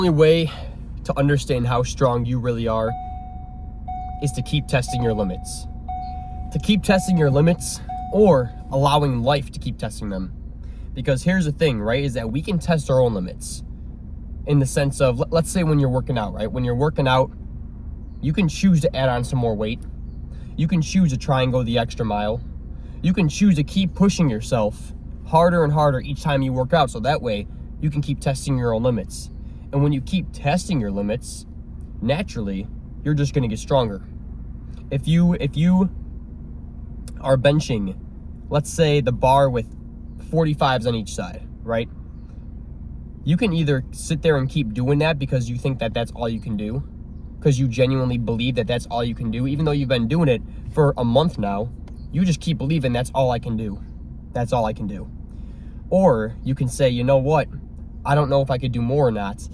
The only way to understand how strong you really are is to keep testing your limits. To keep testing your limits or allowing life to keep testing them. Because here's the thing, right, is that we can test our own limits in the sense of, let's say when you're working out, right? When you're working out, you can choose to add on some more weight. You can choose to try and go the extra mile. You can choose to keep pushing yourself harder and harder each time you work out, so that way you can keep testing your own limits. And when you keep testing your limits, naturally, you're just going to get stronger. If you are benching, let's say the bar with 45s on each side, right? You can either sit there and keep doing that because you think that that's all you can do, because you genuinely believe that that's all you can do, even though you've been doing it for a month now. You just keep believing that's all I can do. That's all I can do. Or you can say, you know what? I don't know if I could do more or not,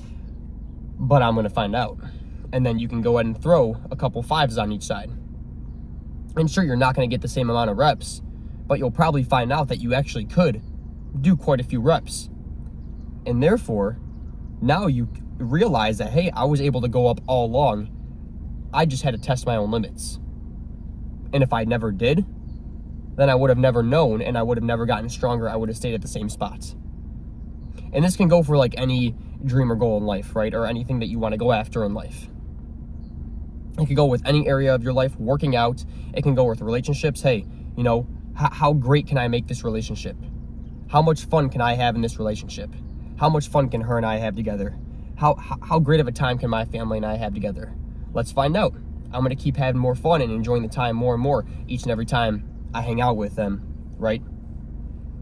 but I'm going to find out. And then you can go ahead and throw a couple 5s on each side. And sure, you're not going to get the same amount of reps, but you'll probably find out that you actually could do quite a few reps. And therefore, now you realize that, hey, I was able to go up all along. I just had to test my own limits. And if I never did, then I would have never known, and I would have never gotten stronger. I would have stayed at the same spot. And this can go for like any dream or goal in life, right? Or anything that you want to go after in life. It can go with any area of your life, working out. It can go with relationships. Hey, you know, how great can I make this relationship? How much fun can I have in this relationship? How much fun can her and I have together? How great of a time can my family and I have together? Let's find out. I'm going to keep having more fun and enjoying the time more and more each and every time I hang out with them, right?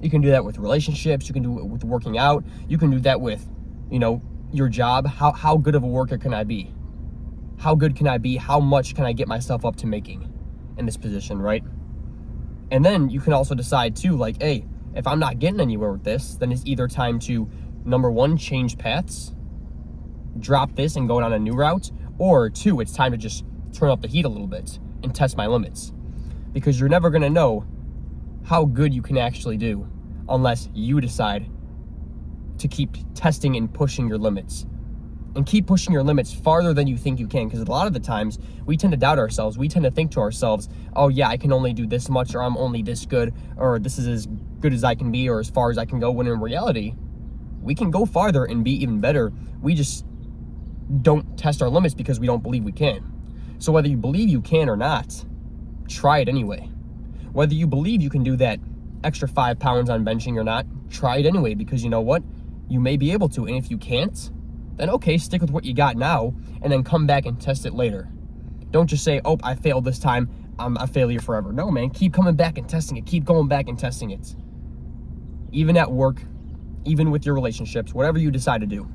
You can do that with relationships. You can do it with working out. You can do that with, you know, your job. How good of a worker can I be? How good can I be? How much can I get myself up to making in this position, right? And then you can also decide too, like, hey, if I'm not getting anywhere with this, then it's either time to, number one, change paths, drop this and go down a new route, or two, it's time to just turn up the heat a little bit and test my limits. Because you're never going to know how good you can actually do unless you decide to keep testing and pushing your limits. And keep pushing your limits farther than you think you can. Because a lot of the times, we tend to doubt ourselves. We tend to think to ourselves, oh yeah, I can only do this much, or I'm only this good, or this is as good as I can be, or as far as I can go, when in reality, we can go farther and be even better. We just don't test our limits because we don't believe we can. So whether you believe you can or not, try it anyway. Whether you believe you can do that extra 5 pounds on benching or not, try it anyway, because you know what? You may be able to, and if you can't, then okay, stick with what you got now, and then come back and test it later. Don't just say, oh, I failed this time, I'm a failure forever. No, man, keep coming back and testing it. Keep going back and testing it. Even at work, even with your relationships, whatever you decide to do.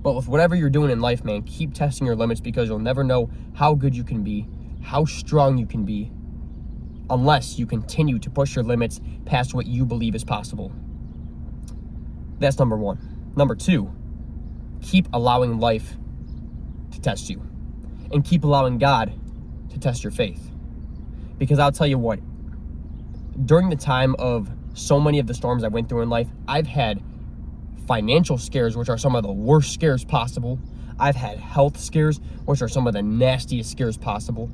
But with whatever you're doing in life, man, keep testing your limits, because you'll never know how good you can be, how strong you can be, unless you continue to push your limits past what you believe is possible. That's number one. Number two, keep allowing life to test you, and keep allowing God to test your faith. Because I'll tell you what, during the time of so many of the storms I went through in life, I've had financial scares, which are some of the worst scares possible. I've had health scares, which are some of the nastiest scares possible.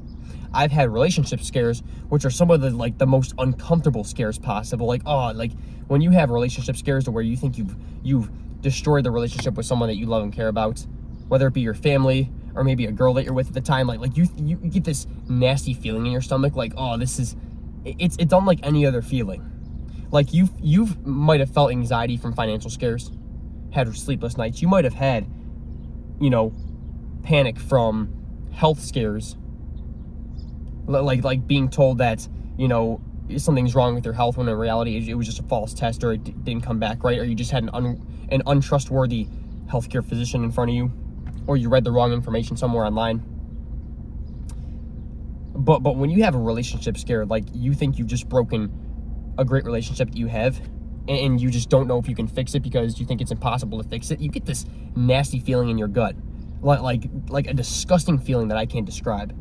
I've had relationship scares, which are some of the most uncomfortable scares possible. Like when you have relationship scares to where you think you've destroyed the relationship with someone that you love and care about, whether it be your family or maybe a girl that you're with at the time, like you get this nasty feeling in your stomach, like, oh, it's unlike any other feeling. Like you've might have felt anxiety from financial scares, had sleepless nights. You might have had, panic from health scares, like being told that, something's wrong with your health, when in reality it was just a false test, or it didn't come back right, or you just had an untrustworthy healthcare physician in front of you, or you read the wrong information somewhere online. But when you have a relationship scare, like you think you've just broken a great relationship that you have, and you just don't know if you can fix it because you think it's impossible to fix it, you get this nasty feeling in your gut, like a disgusting feeling that I can't describe.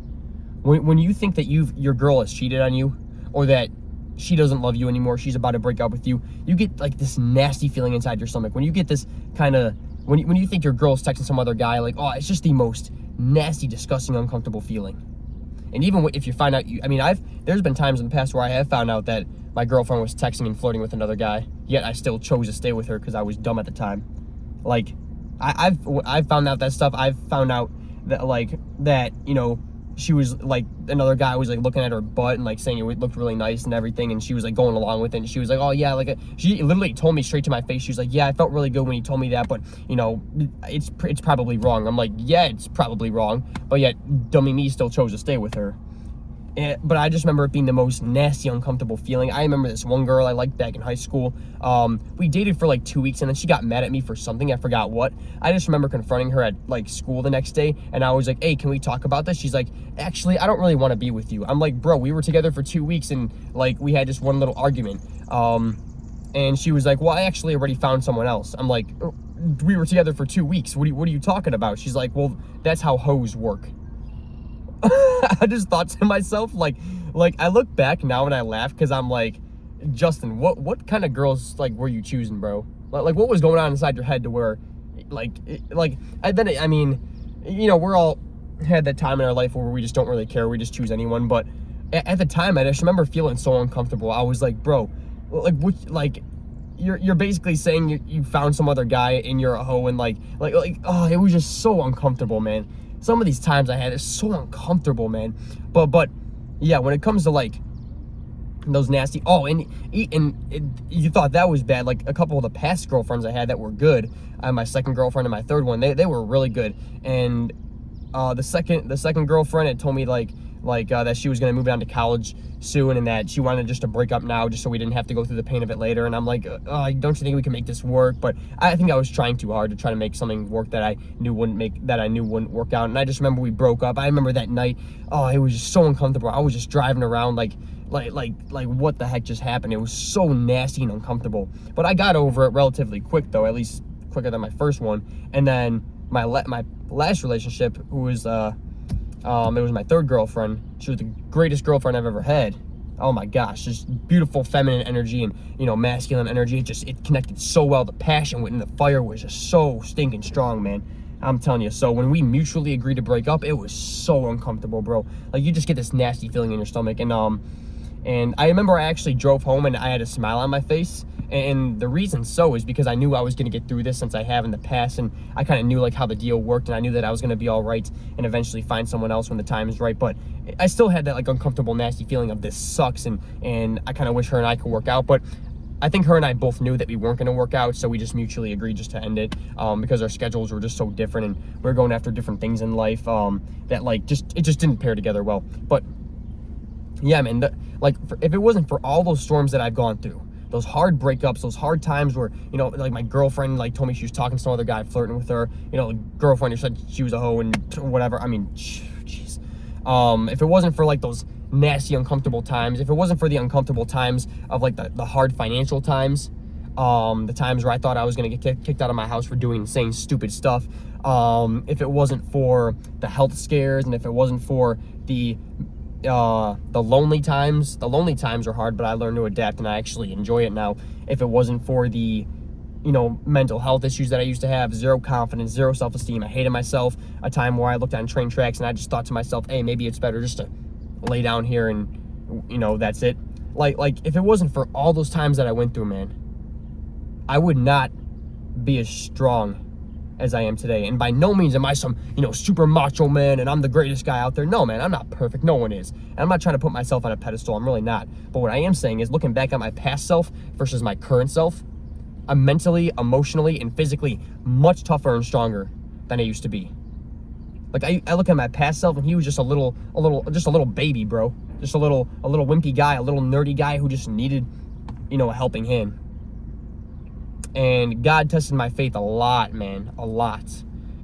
When you think that your girl has cheated on you, or that she doesn't love you anymore, she's about to break up with you, you get like this nasty feeling inside your stomach. When you get this kind of when you think your girl's texting some other guy, like, oh, it's just the most nasty, disgusting, uncomfortable feeling. And even if you find out, there's been times in the past where I have found out that my girlfriend was texting and flirting with another guy, yet I still chose to stay with her because I was dumb at the time. Like, I've found out that stuff. I've found out that, like, that, she was, like, another guy was, like, looking at her butt and, like, saying it looked really nice and everything, and she was, like, going along with it, and she was like, oh, yeah, like, she literally told me straight to my face, she was like, yeah, I felt really good when you told me that, but, it's probably wrong. I'm like, yeah, it's probably wrong, but yet, dummy me still chose to stay with her. But I just remember it being the most nasty, uncomfortable feeling. I remember this one girl I liked back in high school. We dated for like 2 weeks, and then she got mad at me for something. I forgot what. I just remember confronting her at like school the next day, and I was like, hey, can we talk about this? She's like, actually, I don't really want to be with you. I'm like, bro, we were together for 2 weeks, and like we had just one little argument. And she was like, well, I actually already found someone else. I'm like, we were together for 2 weeks. What are you talking about? She's like, well, that's how hoes work. I just thought to myself, like I look back now and I laugh because I'm like, Justin, what kind of girls like were you choosing, bro? Like what was going on inside your head to where, we're all had that time in our life where we just don't really care, we just choose anyone. But at the time, I just remember feeling so uncomfortable. I was like, bro, you're basically saying you found some other guy and you're a hoe, and it was just so uncomfortable, man. Some of these times I had, it's so uncomfortable, man. But yeah, when it comes to like those nasty, and you thought that was bad. Like a couple of the past girlfriends I had that were good, my second girlfriend and my third one, they were really good. And the second girlfriend had told me that she was gonna move down to college soon, and that she wanted just to break up now, just so we didn't have to go through the pain of it later. And I'm like, don't you think we can make this work? But I think I was trying too hard to try to make something work that I knew wouldn't work out. And I just remember we broke up. I remember that night, it was just so uncomfortable. I was just driving around like what the heck just happened? It was so nasty and uncomfortable. But I got over it relatively quick, though, at least quicker than my first one. And then my last relationship, who was it was my third girlfriend. She was the greatest girlfriend I've ever had. Oh my gosh, just beautiful feminine energy and, masculine energy. It connected so well. The passion and the fire was just so stinking strong, man. I'm telling you. So when we mutually agreed to break up, it was so uncomfortable, bro. Like, you just get this nasty feeling in your stomach. And I remember I actually drove home and I had a smile on my face. And the reason so is because I knew I was going to get through this, since I have in the past, and I kind of knew like how the deal worked, and I knew that I was going to be all right and eventually find someone else when the time is right. But I still had that like uncomfortable, nasty feeling of this sucks, and I kind of wish her and I could work out. But I think her and I both knew that we weren't going to work out, so we just mutually agreed just to end it, because our schedules were just so different, and we were going after different things in life, that it just didn't pair together well. But yeah, man, if it wasn't for all those storms that I've gone through, those hard breakups, those hard times where, like my girlfriend told me she was talking to some other guy, flirting with her, girlfriend who said she was a hoe and whatever. I mean, jeez. If it wasn't for like those nasty, uncomfortable times, if it wasn't for the uncomfortable times of like the hard financial times, the times where I thought I was going to get kicked out of my house for doing insane, stupid stuff, if it wasn't for the health scares, and if it wasn't for the lonely times are hard, but I learned to adapt and I actually enjoy it now. If it wasn't for the mental health issues that I used to have, zero confidence, zero self-esteem, I hated myself, a time where I looked on train tracks and I just thought to myself, hey, maybe it's better just to lay down here and that's it. Like if it wasn't for all those times that I went through, man, I would not be as strong as I am today. And by no means am I some, super macho man and I'm the greatest guy out there. No, man, I'm not perfect. No one is. And I'm not trying to put myself on a pedestal. I'm really not. But what I am saying is, looking back at my past self versus my current self, I'm mentally, emotionally, and physically much tougher and stronger than I used to be. Like, I look at my past self and he was just a little baby, bro. Just a little wimpy guy, a little nerdy guy who just needed, a helping hand. And God tested my faith a lot, man, a lot.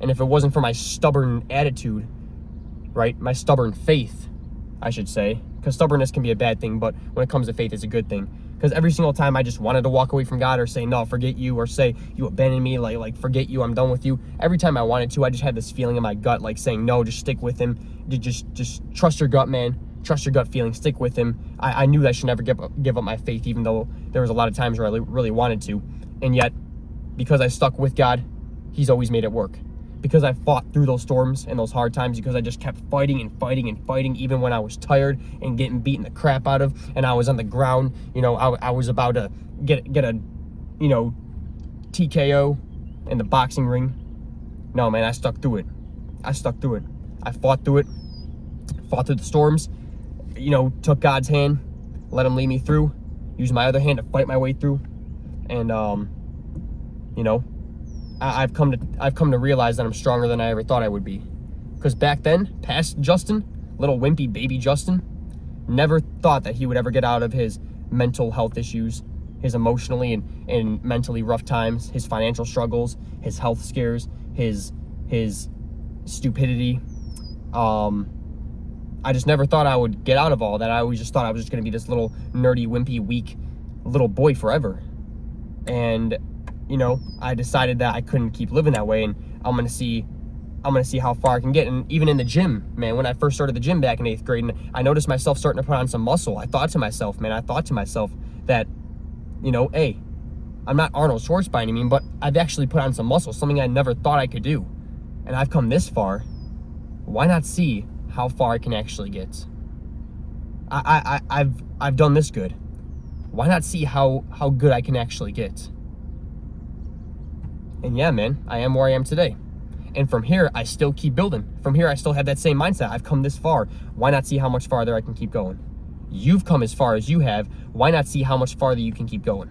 And if it wasn't for my stubborn attitude, right, my stubborn faith, I should say, because stubbornness can be a bad thing, but when it comes to faith, it's a good thing. Because every single time I just wanted to walk away from God, or say, no, forget you, or say, you abandoned me, like forget you, I'm done with you. Every time I wanted to, I just had this feeling in my gut, like saying, no, just stick with him. Just trust your gut, man. Trust your gut feeling, stick with him. I knew that I should never give up my faith, even though there was a lot of times where I really wanted to. And yet, because I stuck with God, He's always made it work. Because I fought through those storms and those hard times, because I just kept fighting and fighting and fighting, even when I was tired and getting beaten the crap out of, and I was on the ground, I was about to get a, TKO in the boxing ring. No, man, I stuck through it. I fought through it, fought through the storms, took God's hand, let him lead me through, used my other hand to fight my way through. And, I've come to realize that I'm stronger than I ever thought I would be. Because back then, past Justin, little wimpy baby Justin, never thought that he would ever get out of his mental health issues, his emotionally and mentally rough times, his financial struggles, his health scares, his stupidity. I just never thought I would get out of all that. I always just thought I was just going to be this little nerdy, wimpy, weak little boy forever. And I decided that I couldn't keep living that way, and I'm gonna see how far I can get. And even in the gym, man, when I first started the gym back in 8th grade, and I noticed myself starting to put on some muscle, I thought to myself that, hey, I'm not Arnold Schwarzenegger by any means, but I've actually put on some muscle, something I never thought I could do. And I've come this far. Why not see how far I can actually get? I've done this good. Why not see how good I can actually get? And yeah, man, I am where I am today. And from here, I still keep building. From here, I still have that same mindset. I've come this far. Why not see how much farther I can keep going? You've come as far as you have. Why not see how much farther you can keep going?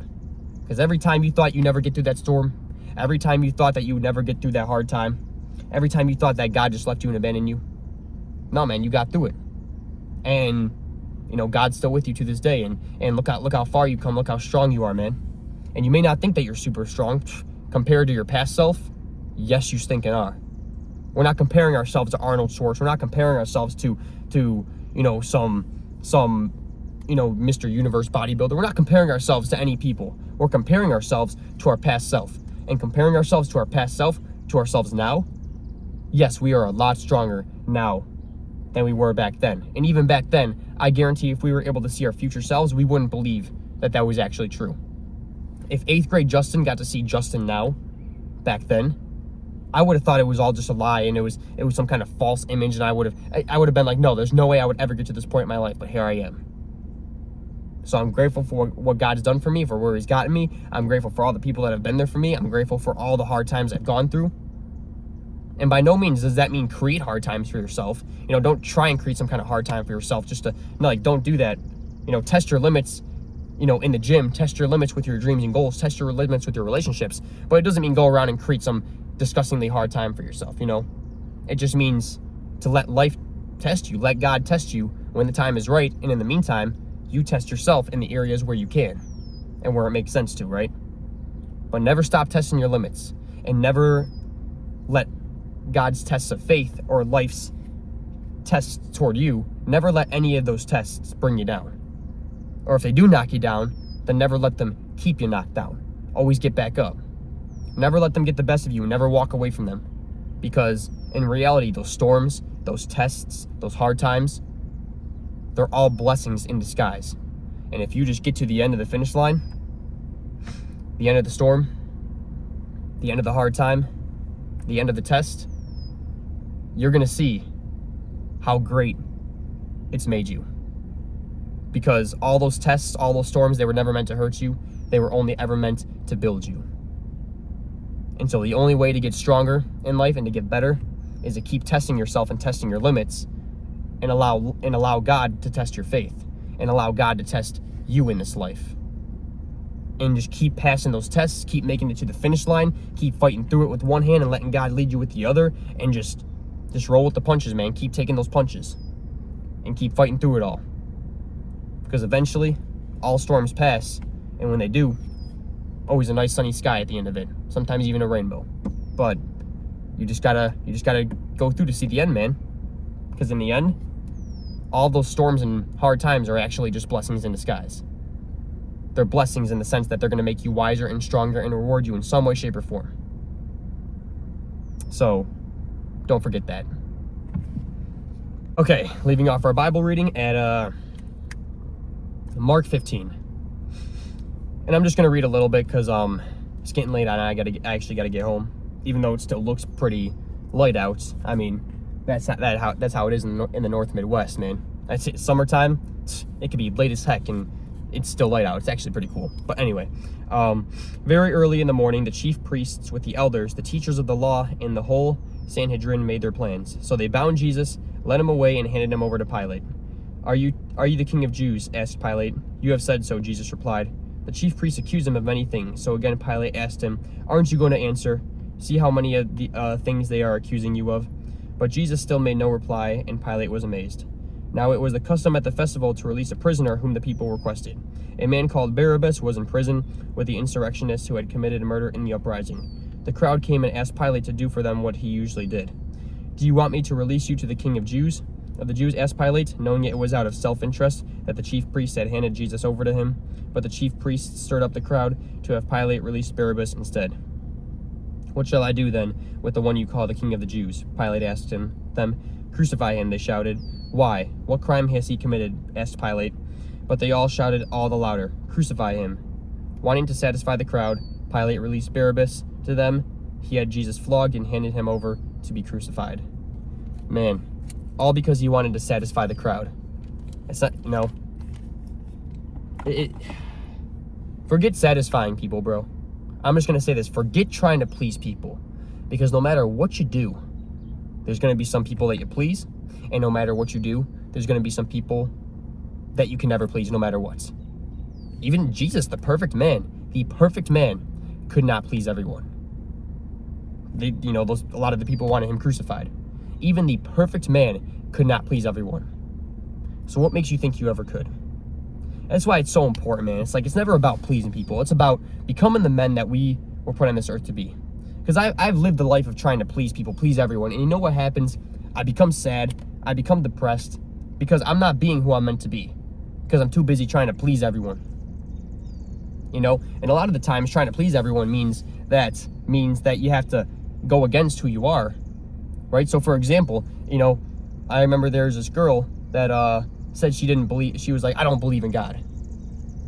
Because every time you thought you never get through that storm, every time you thought that you would never get through that hard time, every time you thought that God just left you and abandoned you, no, man, you got through it. And, God's still with you to this day. And look how far you've come. Look how strong you are, man. And you may not think that you're super strong. Compared to your past self, yes, you stinking are. We're not comparing ourselves to Arnold Schwarzenegger. We're not comparing ourselves to some Mr. Universe bodybuilder. We're not comparing ourselves to any people. We're comparing ourselves to our past self. And comparing ourselves to our past self, to ourselves now, yes, we are a lot stronger now than we were back then. And even back then, I guarantee if we were able to see our future selves, we wouldn't believe that was actually true. If 8th grade Justin got to see Justin now, back then, I would have thought it was all just a lie, and it was some kind of false image, and I would have been like, no, there's no way I would ever get to this point in my life, but here I am. So I'm grateful for what God's done for me, for where he's gotten me. I'm grateful for all the people that have been there for me. I'm grateful for all the hard times I've gone through. And by no means does that mean create hard times for yourself. Don't try and create some kind of hard time for yourself just to, don't do that. Test your limits. In the gym, test your limits with your dreams and goals, test your limits with your relationships. But it doesn't mean go around and create some disgustingly hard time for yourself, It just means to let life test you, let God test you when the time is right. And in the meantime, you test yourself in the areas where you can and where it makes sense to, right? But never stop testing your limits, and never let God's tests of faith or life's tests toward you, never let any of those tests bring you down. Or if they do knock you down, then never let them keep you knocked down. Always get back up. Never let them get the best of you. Never walk away from them. Because in reality, those storms, those tests, those hard times, they're all blessings in disguise. And if you just get to the end of the finish line, the end of the storm, the end of the hard time, the end of the test, you're going to see how great it's made you. Because all those tests, all those storms, they were never meant to hurt you. They were only ever meant to build you. And so the only way to get stronger in life and to get better is to keep testing yourself and testing your limits, and allow God to test your faith, and allow God to test you in this life. And just keep passing those tests, keep making it to the finish line, keep fighting through it with one hand and letting God lead you with the other, and just roll with the punches, man. Keep taking those punches and keep fighting through it all. Because eventually, all storms pass, and when they do, always a nice sunny sky at the end of it. Sometimes even a rainbow. But you just gotta go through to see the end, man. Because in the end, all those storms and hard times are actually just blessings in disguise. They're blessings in the sense that they're gonna make you wiser and stronger and reward you in some way, shape, or form. So, don't forget that. Okay, leaving off our Bible reading at Mark 15. And I'm just going to read a little bit because it's getting late and I actually got to get home. even though it still looks pretty light out. I mean, that's how it is in the North Midwest, man. That's it. Summertime, it could be late as heck and it's still light out. It's actually pretty cool. But anyway, very early in the morning, the chief priests with the elders, the teachers of the law, and the whole Sanhedrin made their plans. So they bound Jesus, led him away, and handed him over to Pilate. Are you the king of Jews? Asked Pilate. You have said so, Jesus replied. The chief priests accused him of many things. So again, Pilate asked him, aren't you going to answer? See how many of the things they are accusing you of? But Jesus still made no reply, and Pilate was amazed. Now it was the custom at the festival to release a prisoner whom the people requested. A man called Barabbas was in prison with the insurrectionists who had committed murder in the uprising. The crowd came and asked Pilate to do for them what he usually did. Do you want me to release you to the king of the Jews? Asked Pilate, knowing it was out of self-interest that the chief priests had handed Jesus over to him. But the chief priests stirred up the crowd to have Pilate release Barabbas instead. What shall I do then with the one you call the king of the Jews? Pilate asked them. Crucify him, they shouted. Why? What crime has he committed? Asked Pilate. But they all shouted all the louder, Crucify him. Wanting to satisfy the crowd, Pilate released Barabbas to them. He had Jesus flogged and handed him over to be crucified. Man, all because he wanted to satisfy the crowd. It's not, forget satisfying people, bro. I'm just going to say this. Forget trying to please people. Because no matter what you do, there's going to be some people that you please. And no matter what you do, there's going to be some people that you can never please no matter what. Even Jesus, the perfect man, could not please everyone. A lot of the people wanted him crucified. Even the perfect man could not please everyone. So what makes you think you ever could? That's why it's so important, man. It's like, it's never about pleasing people. It's about becoming the men that we were put on this earth to be. Because I've lived the life of trying to please people, please everyone. And you know what happens? I become sad. I become depressed because I'm not being who I'm meant to be. Because I'm too busy trying to please everyone. And a lot of the times trying to please everyone means that you have to go against who you are. Right? So for example, I remember there's this girl that said she was like, I don't believe in God.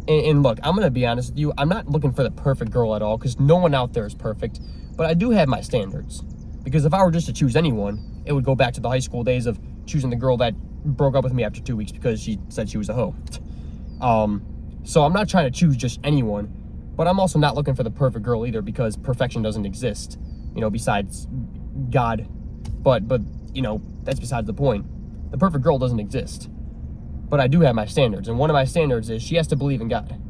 And look, I'm going to be honest with you. I'm not looking for the perfect girl at all because no one out there is perfect. But I do have my standards. Because if I were just to choose anyone, it would go back to the high school days of choosing the girl that broke up with me after 2 weeks because she said she was a hoe. So I'm not trying to choose just anyone, but I'm also not looking for the perfect girl either because perfection doesn't exist, besides God. But that's besides the point. The perfect girl doesn't exist. But I do have my standards, and one of my standards is she has to believe in God.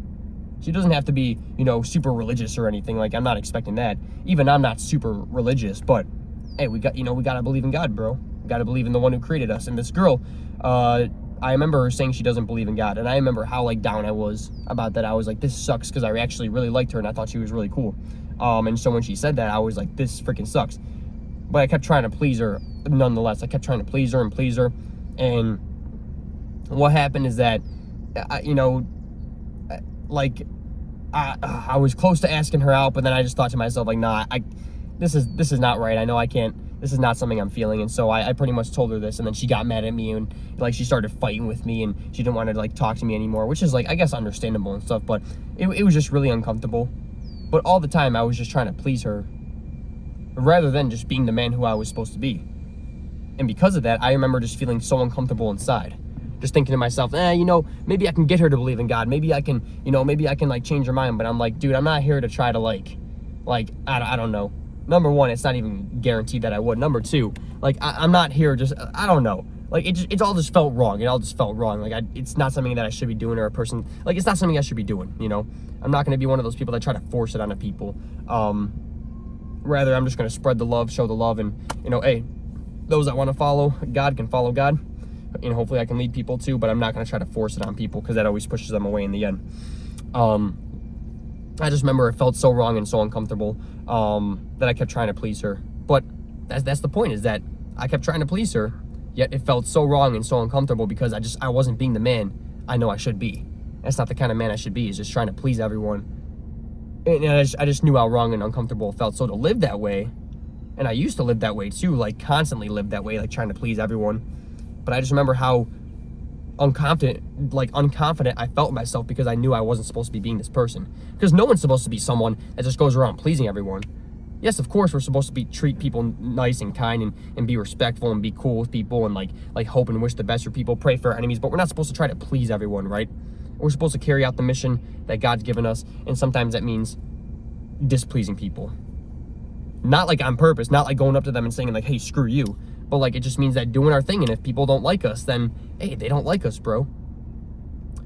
She doesn't have to be, super religious or anything. Like, I'm not expecting that. Even I'm not super religious, but hey, we got to believe in God, bro. We got to believe in the one who created us. And this girl, I remember her saying she doesn't believe in God, and I remember how down I was about that. I was like, this sucks, because I actually really liked her and I thought she was really cool. And so when she said that, I was like, this freaking sucks. But I kept trying to please her nonetheless. I kept trying to please her, and what happened is that, I was close to asking her out, but then I just thought to myself, like, nah, this is not right. I know I can't. This is not something I'm feeling. And so I pretty much told her this, and then she got mad at me, and she started fighting with me, and she didn't want to talk to me anymore, which is I guess understandable and stuff, but it was just really uncomfortable. But all the time I was just trying to please her rather than just being the man who I was supposed to be. And because of that, I remember just feeling so uncomfortable inside. Just thinking to myself, maybe I can get her to believe in God. Maybe I can, change her mind. But I'm like, dude, I'm not here to try to I don't know. Number one, it's not even guaranteed that I would. Number two, I'm not here just, I don't know. It all just felt wrong. It all just felt wrong. It's not something that I should be doing, or a person, it's not something I should be doing, I'm not going to be one of those people that try to force it onto people. Rather, I'm just going to spread the love, show the love, and, hey, those that want to follow God can follow God. Hopefully I can lead people too, but I'm not going to try to force it on people because that always pushes them away in the end. I just remember it felt so wrong and so uncomfortable that I kept trying to please her. But that's the point, is that I kept trying to please her, yet it felt so wrong and so uncomfortable because I wasn't being the man I know I should be. That's not the kind of man I should be, is just trying to please everyone. And I just knew how wrong and uncomfortable it felt. So to live that way, and I used to live that way too, constantly live that way, trying to please everyone. But I just remember how unconfident I felt in myself because I knew I wasn't supposed to be being this person. Because no one's supposed to be someone that just goes around pleasing everyone. Yes, of course, we're supposed to treat people nice and kind and be respectful and be cool with people and like hope and wish the best for people, pray for our enemies, but we're not supposed to try to please everyone, right? We're supposed to carry out the mission that God's given us, and sometimes that means displeasing people. Not like on purpose, not like going up to them and saying like, hey, screw you, but like it just means that doing our thing, and if people don't like us, then hey, they don't like us, bro.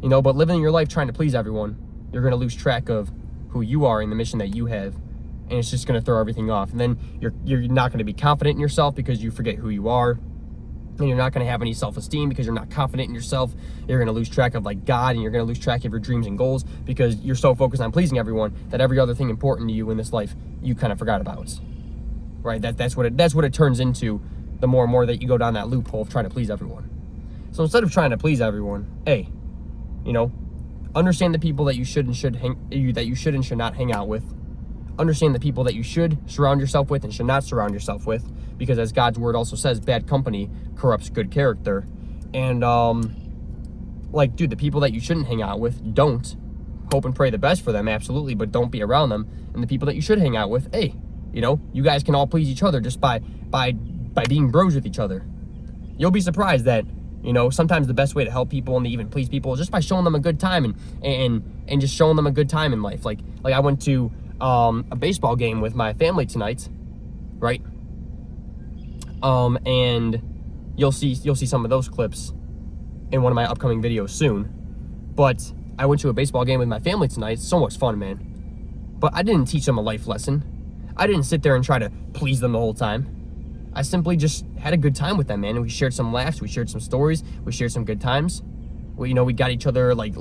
You know, but living your life trying to please everyone, you're going to lose track of who you are and the mission that you have, and it's just going to throw everything off. And then you're not going to be confident in yourself because you forget who you are, and you're not going to have any self-esteem because you're not confident in yourself. You're going to lose track of like God, and you're going to lose track of your dreams and goals because you're so focused on pleasing everyone that every other thing important to you in this life you kind of forgot about, right? That's what it turns into the more and more that you go down that loophole of trying to please everyone. So instead of trying to please everyone, hey, you know, understand the people that you should and should not hang out with. Understand the people that you should surround yourself with and should not surround yourself with, because as God's word also says, bad company corrupts good character. And like, dude, the people that you shouldn't hang out with, don't. Hope and pray the best for them, absolutely, but don't be around them. And the people that you should hang out with, hey, you know, you guys can all please each other just by being bros with each other. You'll be surprised that, you know, sometimes the best way to help people and to even please people is just by showing them a good time and just showing them a good time in life. Like I went to a baseball game with my family tonight, right? And you'll see some of those clips in one of my upcoming videos soon. But I went to a baseball game with my family tonight. It's so much fun, man. But I didn't teach them a life lesson. I didn't sit there and try to please them the whole time. I simply just had a good time with them, man. And we shared some laughs, we shared some stories, we shared some good times. We got each other like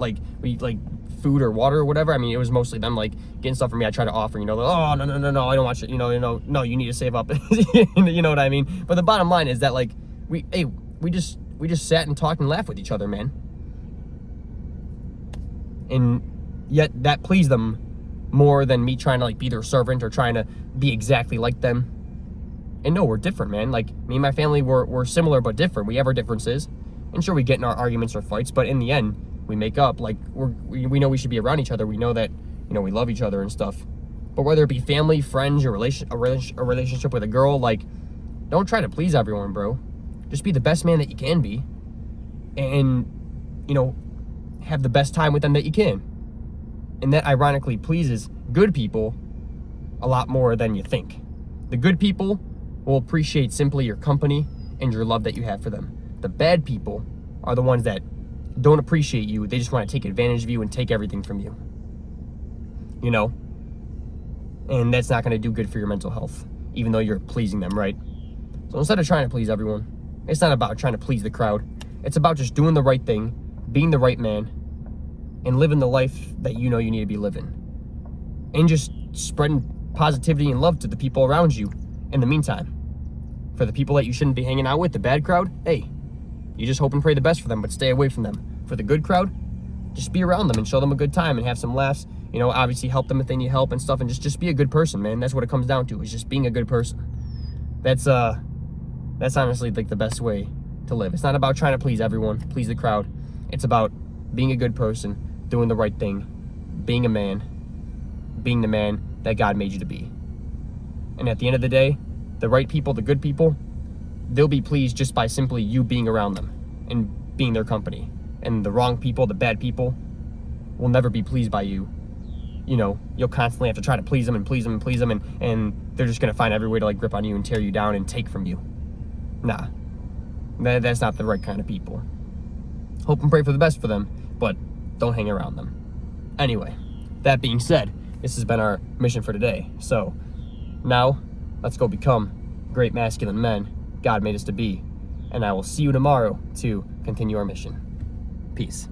food or water or whatever. I mean, it was mostly them like getting stuff for me. I try to offer, like, oh, no, I don't want you, no, you need to save up. You know what I mean? But the bottom line is that like we just sat and talked and laughed with each other, man. And yet that pleased them more than me trying to like be their servant or trying to be exactly like them. And no, we're different, man. Like, me and my family, we're similar but different. We have our differences. And sure, we get in our arguments or fights, but in the end, we make up. Like, we know we should be around each other. We know that, we love each other and stuff. But whether it be family, friends, or a relationship with a girl, like, don't try to please everyone, bro. Just be the best man that you can be. And, have the best time with them that you can. And that ironically pleases good people a lot more than you think. The good people will appreciate simply your company and your love that you have for them. The bad people are the ones that don't appreciate you. They just want to take advantage of you and take everything from you. And that's not going to do good for your mental health, even though you're pleasing them, right? So instead of trying to please everyone, it's not about trying to please the crowd. It's about just doing the right thing, being the right man, and living the life that you know you need to be living. And just spreading positivity and love to the people around you in the meantime. For the people that you shouldn't be hanging out with, the bad crowd, hey, you just hope and pray the best for them, but stay away from them. For the good crowd, just be around them and show them a good time and have some laughs. Obviously help them if they need help and stuff, and just be a good person, man. That's what it comes down to, is just being a good person. That's honestly like the best way to live. It's not about trying to please everyone, please the crowd. It's about being a good person, doing the right thing, being a man, being the man that God made you to be. And at the end of the day, the right people, the good people, they'll be pleased just by simply you being around them and being their company. And the wrong people, the bad people, will never be pleased by you. You'll constantly have to try to please them and please them and please them, and they're just going to find every way to like grip on you and tear you down and take from you. Nah, that's not the right kind of people. Hope and pray for the best for them, but don't hang around them. Anyway, that being said, this has been our mission for today. So now, let's go become great masculine men God made us to be. And I will see you tomorrow to continue our mission. Peace.